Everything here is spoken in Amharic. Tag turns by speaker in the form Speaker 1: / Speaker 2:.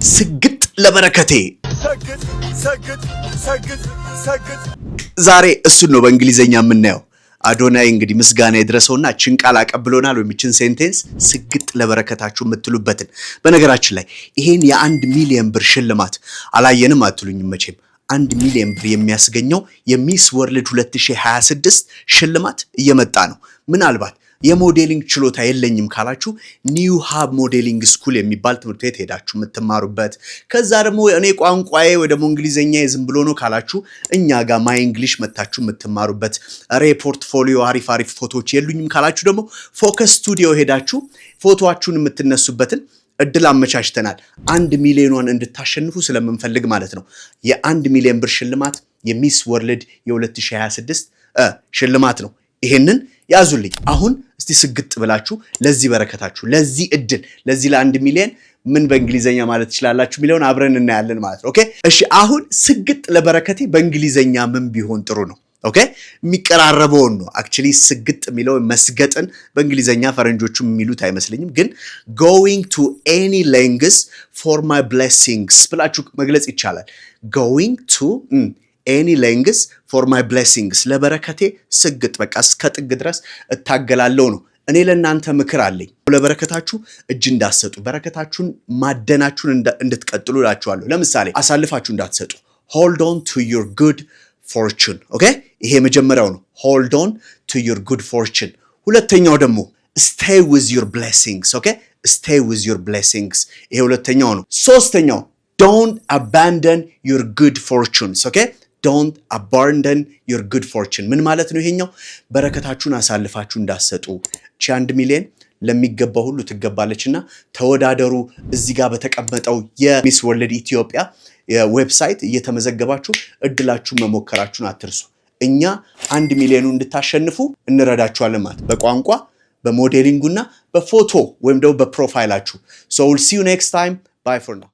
Speaker 1: ስግጥ ለበረከቴ ዛሬ እሱን ነው በእንግሊዘኛ የምናየው። አዶናይ እንግዲህ ምስጋና ይድረሰውና እችን ቃል አቀብሎናል ወይም እችን ሴንቴንስ ስግጥ ለበረከታችሁ የምትሉበትን። በነገራችን ላይ ይሄን የ1 ሚሊዮን ብር ሽልማት አላየንም አትሉኝም መቼም። 1 ሚሊዮን ብር የሚያስገኘው የሚስ ወርልድ 2026 ሽልማት እየመጣ ነው። ምናልባት የሞዴሊንግ ችሎታ የለኝም ካላችሁ ኒው ሃብ ሞዴሊንግ ስኩል የሚባል ትምህርት ቤት ሄዳችሁ የምትማሩበት፣ ከዛ ደግሞ እኔ ቋንቋዬ ወይ ደግሞ እንግሊዘኛ ዝም ብሎ ነው ካላችሁ እኛ ጋር ማይ እንግሊሽ መታችሁ የምትማሩበት፣ ፖርትፎሊዮ አሪፍ ፎቶዎች የሉኝም ካላችሁ ደግሞ ፎከስ ስቱዲዮ ሄዳችሁ ፎቶአችሁን የምትነሱበትን እድል አመቻችተናል። 1 ሚሊዮኗን እንድታሸንፉ ስለምንፈልግ ማለት ነው። የ1 ሚሊዮን ብር ሽልማት የሚስ ወርልድ የ2026 ሽልማት ነው። ይሄንን ያዙልኝ። አሁን እስቲ ስግጥ ብላችሁ ለዚህ በረከታችሁ፣ ለዚህ እድል፣ ለዚህ ለ1 ሚሊዮን ምን በእንግሊዘኛ ማለት ትችላላችሁ የሚለውን አብረን እናያለን ማለት ነው። ኦኬ እሺ። አሁን ስግጥ ለበረከቴ በእንግሊዘኛ ምን ቢሆን ጥሩ ነው? ኦኬ የሚቀራረበውን ነው። አክቹሊ ስግጥ የሚለው መስገጥን በእንግሊዘኛ ፈረንጆቹ የሚሉት አይመስልኝም፣ ግን going to any lengths for my blessings ብላችሁ መግለጽ ይቻላል። going to any lengths for my blessings ለበረከቴ ስግጥ፣ በቃ እስከ ጥግ ድረስ እታገላለሁ ነው። እኔ ለእናንተ ምክር አለኝ። ለበረከታችሁ እጅ እንዳትሰጡ፣ በረከታችሁን ማደናችሁን እንድትቀጥሉ እላችኋለሁ። ለምሳሌ አሳልፋችሁ እንዳትሰጡ። hold on to your good fortune። ኦኬ ይሄ መጀመሪያው ነው። hold on to your good fortune። ሁለተኛው ደግሞ stay with your blessings። ኦኬ stay with your blessings። ይሄ ሁለተኛው ነው። ሶስተኛው don't abandon your good fortunes። ኦኬ don't abandon your good fortune። ምን ማለት ነው ይሄኛው? በረከታችሁን አሳልፋችሁ እንዳትሰጡ። 1 ሚሊዮን ለሚገባው ሁሉ ትገባለችና ተወዳደሩ። እዚህ ጋር በተቀመጠው የሚስ ወርልድ ኢትዮጵያ የዌብሳይት እየተመዘገባችሁ እድላችሁ መሞከራችሁን አትርሱ። እኛ 1 ሚሊዮኑ እንድታሸንፉ እንረዳችኋለን ማለት በቋንቋ በሞዴሊንጉና በፎቶ ወይም ደግሞ በፕሮፋይላችሁ። so we'll see you next time. Bye for now.